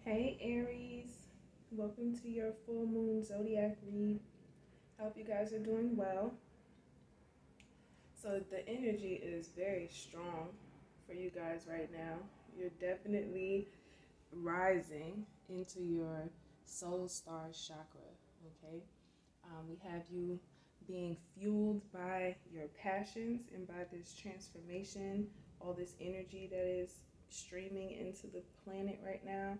Hey Aries, welcome to your full moon zodiac read. I hope you guys are doing well. So, the energy is very strong for you guys right now. You're definitely rising into your soul star chakra, okay? We have you being fueled by your passions and by this transformation, all this energy that is streaming into the planet right now.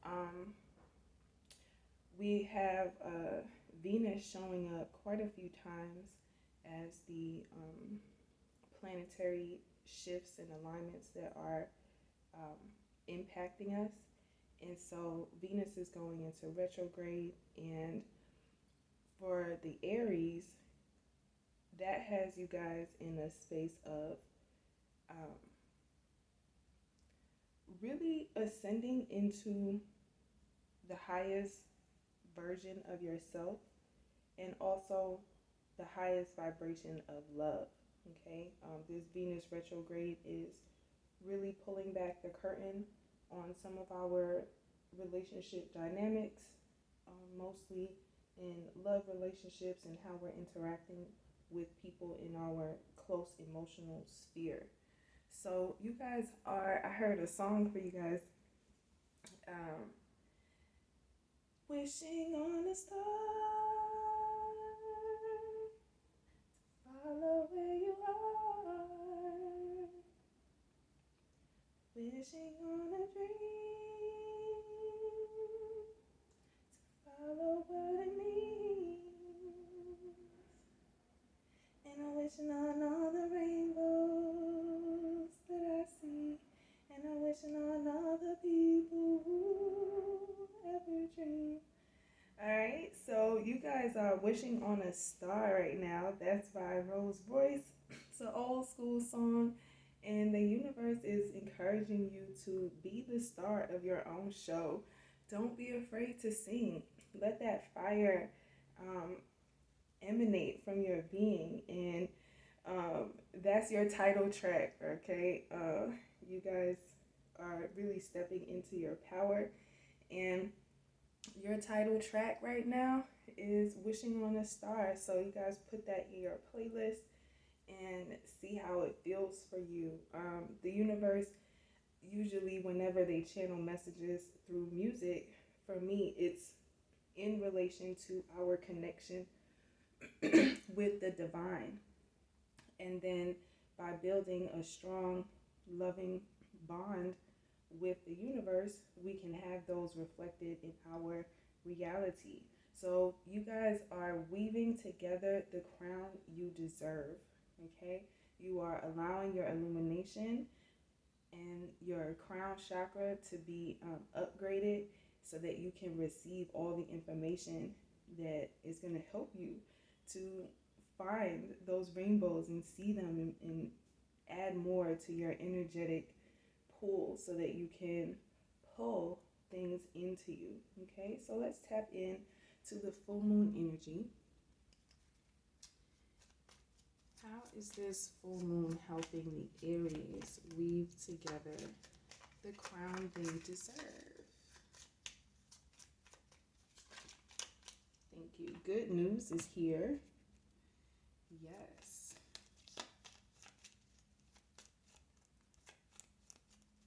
Um, we have Venus showing up quite a few times as the planetary shifts and alignments that are um, impacting us. And so Venus is going into retrograde. And for the Aries, that has you guys in a space of um, really ascending into the highest version of yourself and also the highest vibration of love. Okay, this Venus retrograde is really pulling back the curtain on some of our relationship dynamics, mostly in love relationships and how we're interacting with people in our close emotional sphere. So, you guys are, I heard a song for you guys. Um, Wishing on a star, follow where you are. Wishing on a dream, follow what it means. And I'm wishing on all the rainbows that I see. And I'm wishing on all the people who ever dream. Alright, so you guys are wishing on a star right now. That's by Rose Royce. It's an old school song, and the universe is encouraging you to be the star of your own show. Don't be afraid to sing. Let that fire um, emanate from your being, and that's your title track, okay? You guys are really stepping into your power, and your title track right now is Wishing on a Star. So you guys put that in your playlist and see how it feels for you. The universe, usually, whenever they channel messages through music, for me, it's in relation to our connection with the divine. And then by building a strong, loving bond with the universe, we can have those reflected in our reality. So you guys are weaving together the crown you deserve. Okay? You are allowing your illumination and your crown chakra to be upgraded so that you can receive all the information that is going to help you to find those rainbows and see them and add more to your energetic pool so that you can pull things into you. Okay, so let's tap in to the full moon energy. How is this full moon helping the Aries weave together the crown they deserve? Thank you. Good news is here. Yes.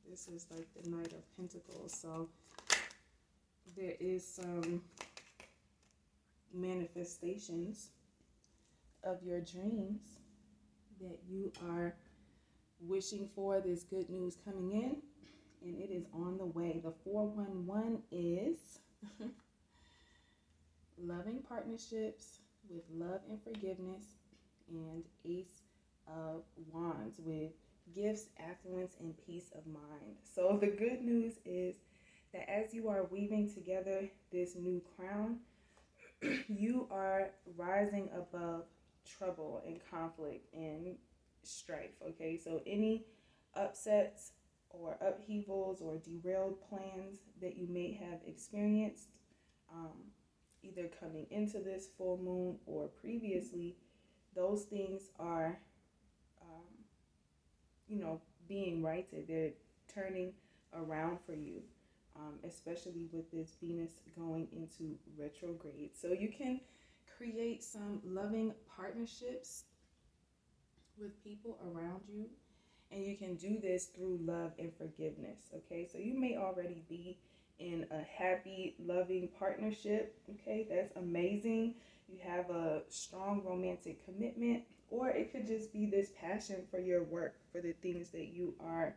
This is like the Knight of Pentacles. So there is some manifestations of your dreams that you are wishing for. There's good news coming in, and it is on the way. The 411 is loving partnerships with love and forgiveness, and Ace of Wands with gifts, affluence, and peace of mind. So the good news is that as you are weaving together this new crown, you are rising above trouble and conflict and strife. Okay, so any upsets or upheavals or derailed plans that you may have experienced, um, either coming into this full moon or previously, those things are, um, being righted. They're turning around for you. especially with this Venus going into retrograde. So you can create some loving partnerships with people around you, and you can do this through love and forgiveness. Okay, so you may already be in a happy, loving partnership. Okay, that's amazing. You have a strong romantic commitment, or it could just be this passion for your work, for the things that you are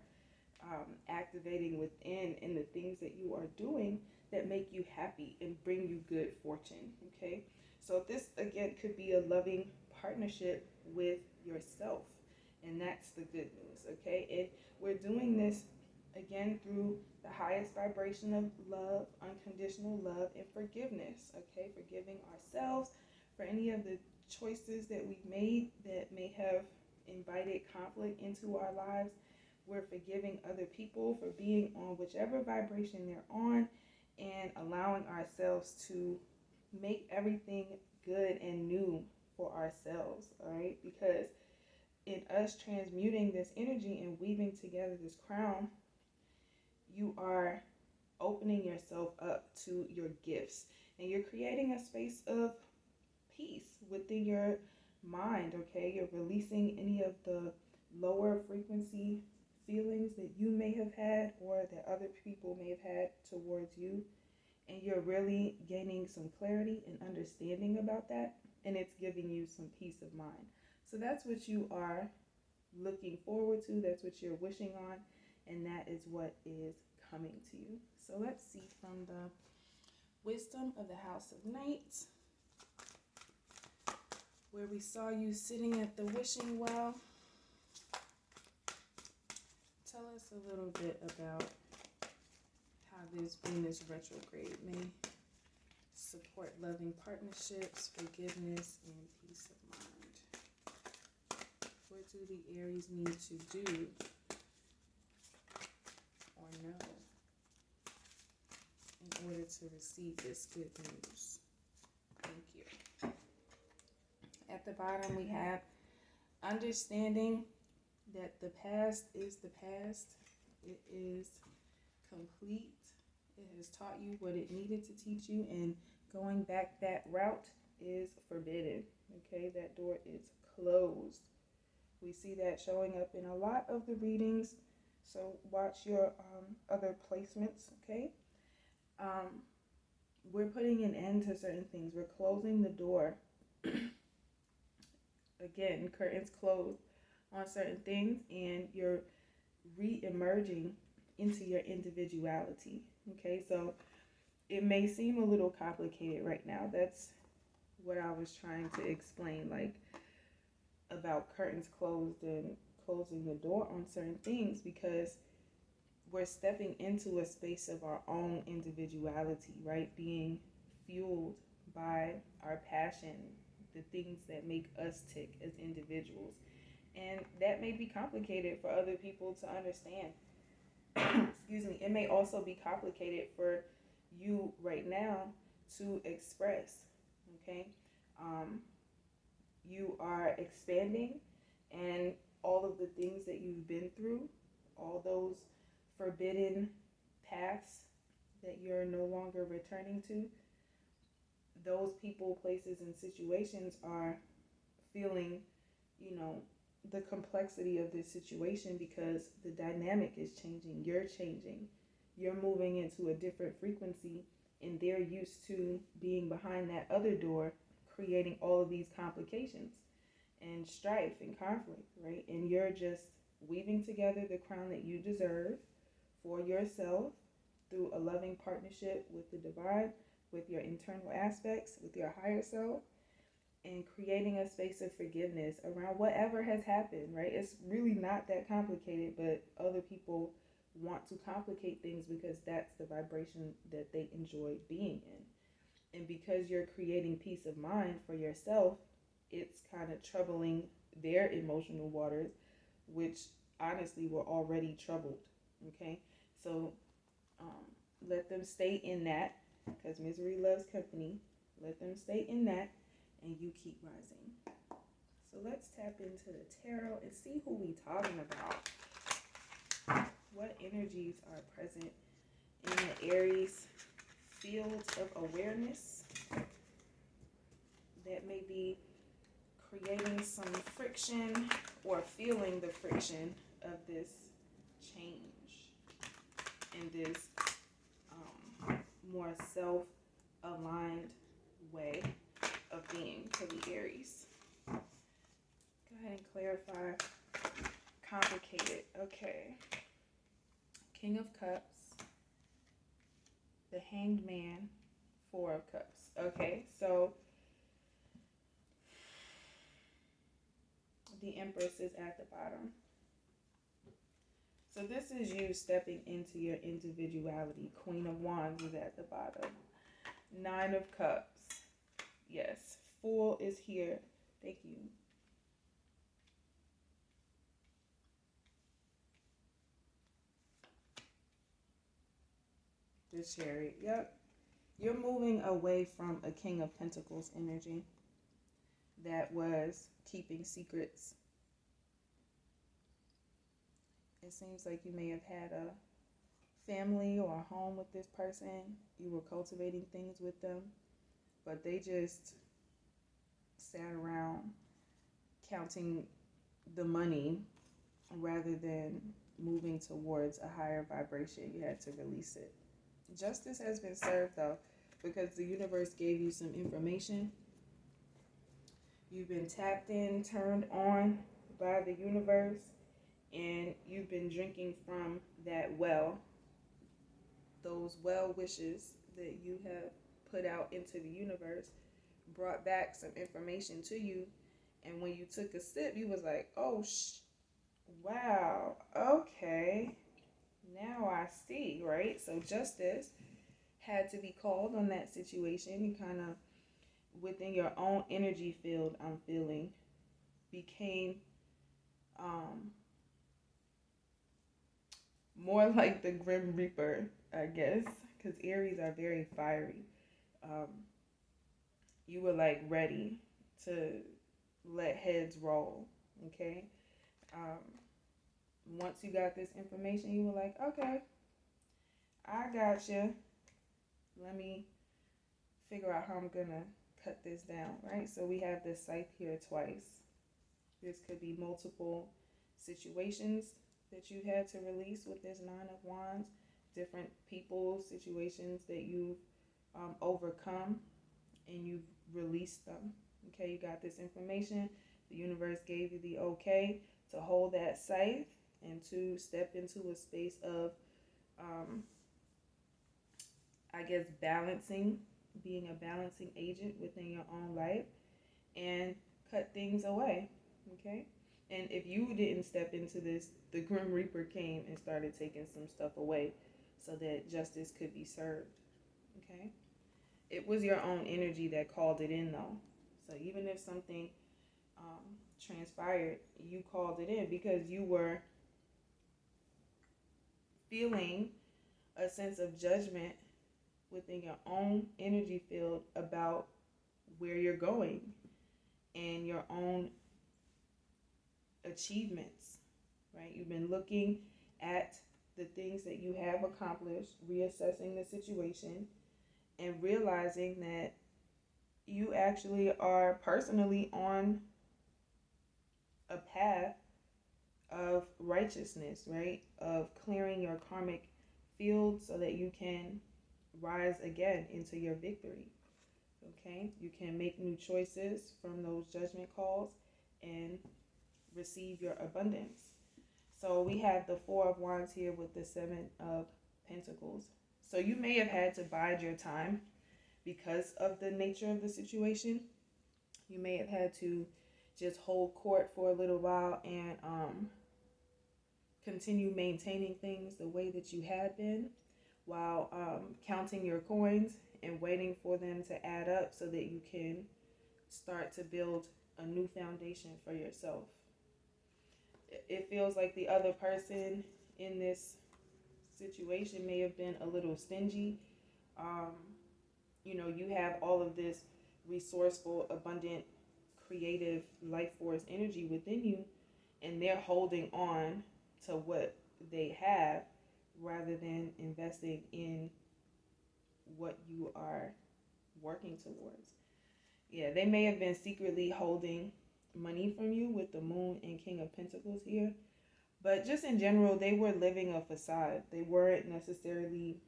activating within, and the things that you are doing that make you happy and bring you good fortune. Okay, so this again could be a loving partnership with yourself, and that's the good news. Okay, and we're doing this again through the highest vibration of love, unconditional love, and forgiveness. Okay, forgiving ourselves for any of the choices that we've made that may have invited conflict into our lives. We're forgiving other people for being on whichever vibration they're on, and allowing ourselves to make everything good and new for ourselves. All right, because in us transmuting this energy and weaving together this crown, you are opening yourself up to your gifts, and you're creating a space of peace within your mind. Okay, you're releasing any of the lower frequency feelings that you may have had or that other people may have had towards you, and you're really gaining some clarity and understanding about that, and it's giving you some peace of mind. So that's what you are looking forward to, that's what you're wishing on, and that is what is coming to you. So let's see from the wisdom of the House of Knights, where we saw you sitting at the wishing well. Tell us a little bit about how this Venus retrograde may support loving partnerships, forgiveness, and peace of mind. What do the Aries need to do or know in order to receive this good news? Thank you. At the bottom, we have understanding that the past is the past. It is complete. It has taught you what it needed to teach you, and going back that route is forbidden. Okay, that door is closed. We see that showing up in a lot of the readings, so watch your other placements. Okay, we're putting an end to certain things. We're closing the door. Again, curtains closed on certain things, and you're re-emerging into your individuality. Okay, so it may seem a little complicated right now. That's what I was trying to explain, like about curtains closed and closing the door on certain things, because we're stepping into a space of our own individuality, right? Being fueled by our passion, the things that make us tick as individuals. And that may be complicated for other people to understand. Excuse me. It may also be complicated for you right now to express. Okay, you are expanding, and all of the things that you've been through, all those forbidden paths that you're no longer returning to, those people, places, and situations are feeling, you know, the complexity of this situation, because the dynamic is changing. You're changing. You're moving into a different frequency, and they're used to being behind that other door, creating all of these complications and strife and conflict, right? And you're just weaving together the crown that you deserve for yourself through a loving partnership with the divine, with your internal aspects, with your higher self, and creating a space of forgiveness around whatever has happened, right? It's really not that complicated, but other people want to complicate things because that's the vibration that they enjoy being in. And because you're creating peace of mind for yourself, it's kind of troubling their emotional waters, which honestly were already troubled. Okay, so let them stay in that, because misery loves company. Let them stay in that, and you keep rising. So let's tap into the tarot and see who we talking about. What energies are present in the Aries field of awareness that may be creating some friction or feeling the friction of this change in this more self-aligned way of being for the Aries. Go ahead and clarify. Complicated. Okay. King of Cups. The Hanged Man. Four of Cups. Okay, so the Empress is at the bottom. So this is you stepping into your individuality. Queen of Wands is at the bottom. Nine of Cups. Yes. Fool is here. Thank you. The Chariot. Yep. You're moving away from a King of Pentacles energy that was keeping secrets. It seems like you may have had a family or a home with this person. You were cultivating things with them, but they just sat around counting the money rather than moving towards a higher vibration. You had to release it. Justice has been served though, because the universe gave you some information. You've been tapped in, turned on by the universe, and you've been drinking from that well. Those well wishes that you have put out into the universe brought back some information to you. And when you took a sip, you was like, oh, wow, okay, now I see, right? So justice had to be called on that situation. You kind of, within your own energy field, I'm feeling, became more like the Grim Reaper, I guess, because Aries are very fiery. Um, you were like ready to let heads roll, okay? Once you got this information, you were like, okay, I got you. Let me figure out how I'm gonna cut this down, right? So we have this scythe here twice. This could be multiple situations that you had to release with this Nine of Wands, different people, situations that you've overcome and you've released them. Okay, you got this information. The universe gave you the okay to hold that scythe and to step into a space of, I guess, balancing, being a balancing agent within your own life and cut things away. Okay? And if you didn't step into this, the Grim Reaper came and started taking some stuff away so that justice could be served. Okay? It was your own energy that called it in, though. So even if something transpired, you called it in because you were feeling a sense of judgment within your own energy field about where you're going and your own achievements, right? You've been looking at the things that you have accomplished, reassessing the situation, and realizing that you actually are personally on a path of righteousness, right? Of clearing your karmic field so that you can rise again into your victory. Okay? You can make new choices from those judgment calls and receive your abundance. So we have the Four of Wands here with the Seven of Pentacles. So you may have had to bide your time because of the nature of the situation. You may have had to just hold court for a little while and continue maintaining things the way that you had been while counting your coins and waiting for them to add up so that you can start to build a new foundation for yourself. It feels like the other person in this situation may have been a little stingy. Um, you have all of this resourceful, abundant, creative life force energy within you, and they're holding on to what they have rather than investing in what you are working towards. Yeah, they may have been secretly holding money from you with the moon and king of pentacles here. But just in general, they were living a facade. They weren't necessarily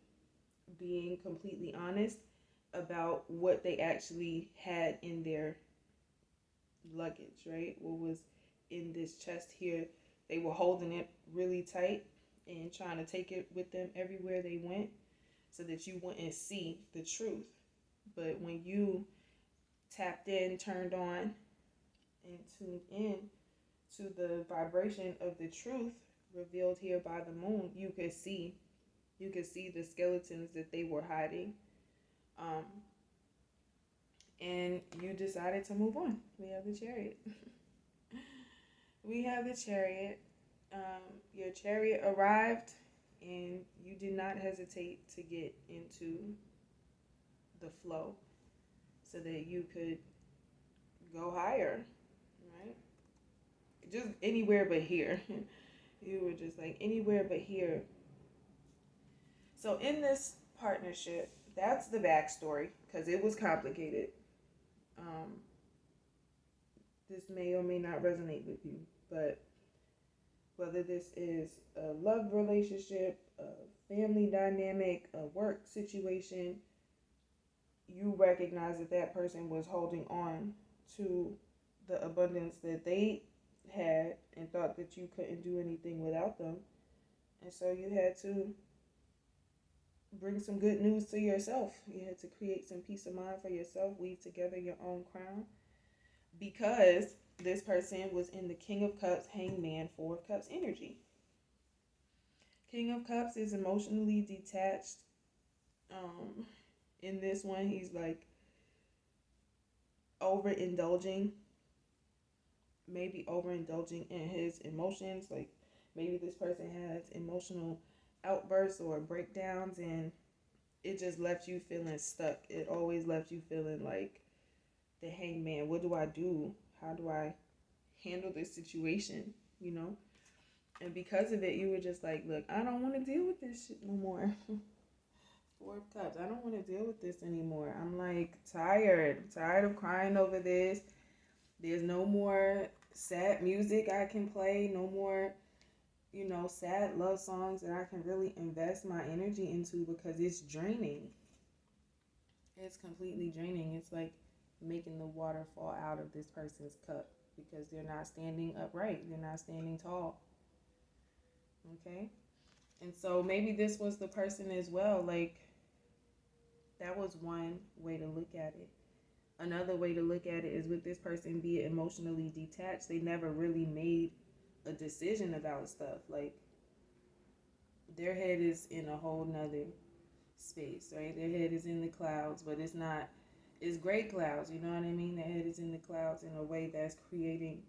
being completely honest about what they actually had in their luggage, right? What was in this chest here. They were holding it really tight and trying to take it with them everywhere they went so that you wouldn't see the truth. But when you tapped in, turned on, and tuned in to the vibration of the truth revealed here by the moon, you could see the skeletons that they were hiding. Um, and you decided to move on. We have the chariot. We have the chariot. Your chariot arrived, and you did not hesitate to get into the flow so that you could go higher, right? Just anywhere but here. You were just like anywhere but here. So in this partnership, that's the backstory because it was complicated. Um, this may or may not resonate with you, but whether this is a love relationship, a family dynamic, a work situation, you recognize that that person was holding on to the abundance that they had and thought that you couldn't do anything without them. And so you had to bring some good news to yourself. You had to create some peace of mind for yourself, weave together your own crown. Because this person was in the King of Cups, Hangman, Four of Cups energy. King of Cups is emotionally detached. In this one, he's like overindulging, maybe overindulging in his emotions. Like maybe this person has emotional outbursts or breakdowns, and it just left you feeling stuck. It always left you feeling like the hangman. What do I do? How do I handle this situation? You know? And because of it, you were just like, look, I don't want to deal with this shit no more. Four of Cups. I don't want to deal with this anymore. I'm like tired. I'm tired of crying over this. There's no more sad music I can play. No more, sad love songs that I can really invest my energy into because it's draining. It's completely draining. It's like making the water fall out of this person's cup because they're not standing upright. They're not standing tall. Okay? And so maybe this was the person as well. Like, that was one way to look at it. Another way to look at it is with this person being emotionally detached, they never really made a decision about stuff. Like, their head is in a whole nother space, right? Their head is in the clouds, but it's gray clouds, you know what I mean? Their head is in the clouds in a way that's creating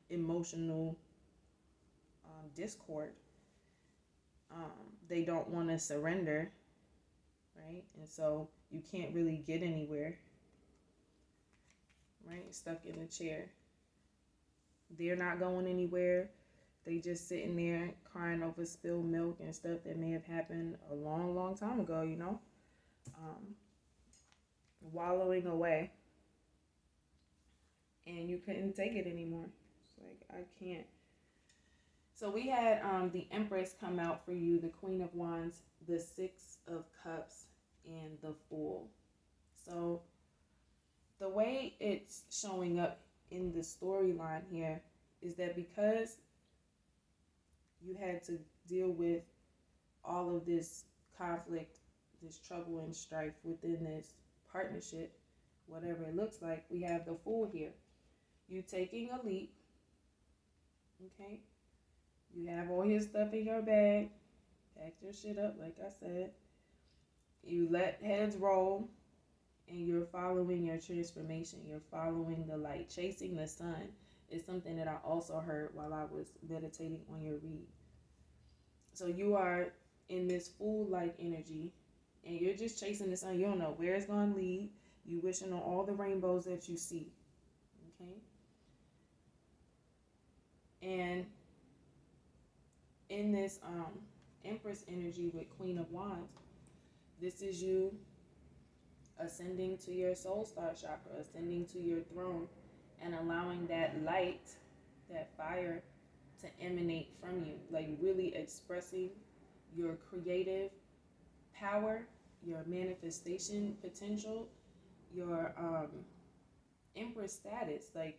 emotional discord. They don't want to surrender, right? And so you can't really get anywhere, right? Stuck in the chair. They're not going anywhere. They just sitting there crying over spilled milk and stuff that may have happened a long, long time ago, wallowing away. And you couldn't take it anymore. It's like, I can't. So we had the Empress come out for you, the Queen of Wands, the Six of Cups, and the Fool. So the way it's showing up in the storyline here is that because you had to deal with all of this conflict, this trouble and strife within this partnership, whatever it looks like, we have the Fool here. You taking a leap, okay? You have all your stuff in your bag, packed your shit up, like I said. You let heads roll, and you're following your transformation. You're following the light. Chasing the sun is something that I also heard while I was meditating on your read. So you are in this Fool-like energy, and you're just chasing the sun. You don't know where it's going to lead. You wishing on all the rainbows that you see, okay? And in this Empress energy with Queen of Wands. This is you ascending to your soul star chakra, ascending to your throne, and allowing that light, that fire, to emanate from you. Like really expressing your creative power, your manifestation potential, your Empress status. Like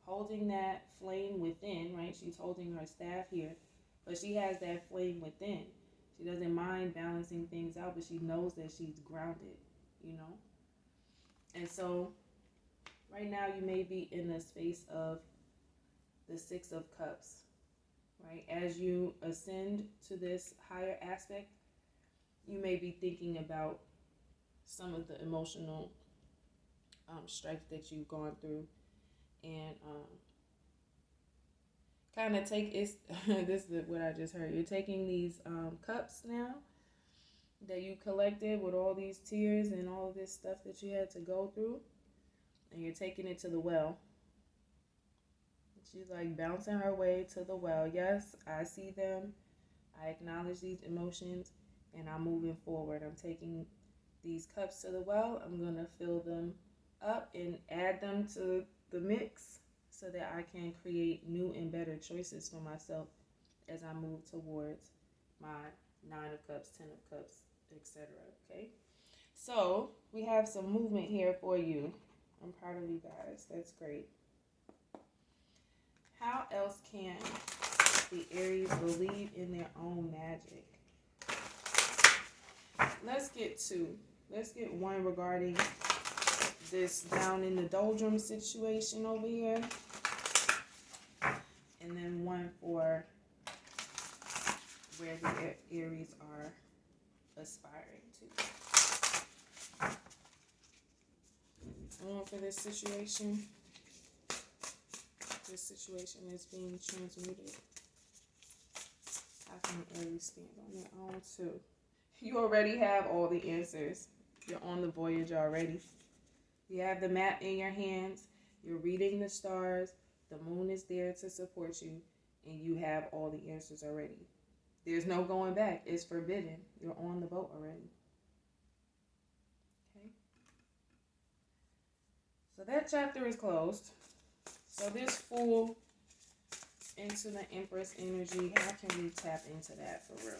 holding that flame within, right? She's holding her staff here, but she has that flame within. She doesn't mind balancing things out, but she knows that she's grounded, you know? And so right now you may be in a space of the Six of Cups, right? As you ascend to this higher aspect, you may be thinking about some of the emotional strife that you've gone through, and kind of take it. This is what I just heard. You're taking these cups now that you collected with all these tears and all this stuff that you had to go through, and you're taking it to the well. She's like bouncing her way to the well. Yes, I see them. I acknowledge these emotions, and I'm moving forward. I'm taking these cups to the well. I'm going to fill them up and add them to the mix so that I can create new and better choices for myself as I move towards my Nine of Cups, Ten of Cups, etc. Okay? So we have some movement here for you. I'm proud of you guys. That's great. How else can the Aries believe in their own magic? Let's get one regarding this down in the doldrum situation over here. And then one for where the Aries are aspiring to. One for this situation. This situation is being transmuted. How can the Aries stand on their own too? You already have all the answers. You're on the voyage already. You have the map in your hands. You're reading the stars. The moon is there to support you. And you have all the answers already. There's no going back. It's forbidden. You're on the boat already. Okay. So that chapter is closed. So this Fool into the Empress energy, how can we tap into that for real?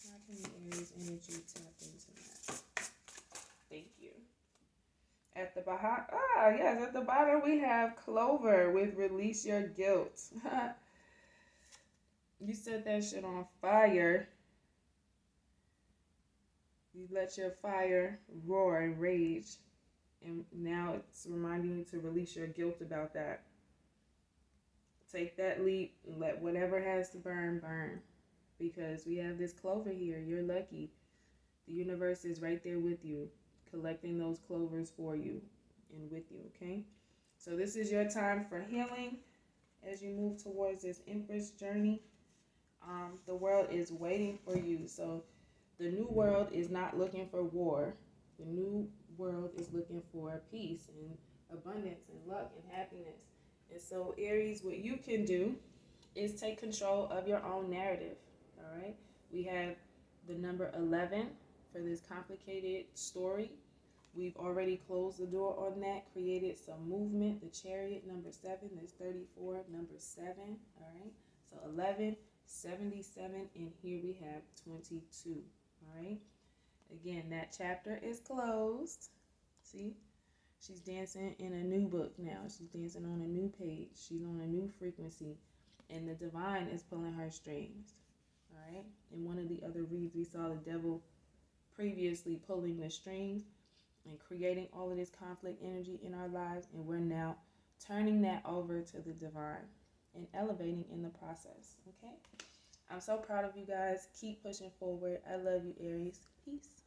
How can the Aries energy tap into that? Thank you. At the yes, at the bottom we have Clover with Release Your Guilt. You set that shit on fire. You let your fire roar and rage. And now it's reminding you to release your guilt about that. Take that leap and let whatever has to burn, burn. Because we have this clover here. You're lucky. The universe is right there with you, collecting those clovers for you and with you, okay? So this is your time for healing as you move towards this Empress journey. The world is waiting for you. So the new world is not looking for war. The new world is looking for peace and abundance and luck and happiness. And so Aries, what you can do is take control of your own narrative. All right. We have the number 11 for this complicated story. We've already closed the door on that, created some movement. The Chariot, number 7, there's 34, number 7. All right. So 11, 77, and here we have 22. All right. Again, that chapter is closed. See? She's dancing in a new book now. She's dancing on a new page. She's on a new frequency. And the divine is pulling her strings. All right? In one of the other reads, we saw the devil previously pulling the strings and creating all of this conflict energy in our lives. And we're now turning that over to the divine and elevating in the process. Okay? I'm so proud of you guys. Keep pushing forward. I love you, Aries. Peace.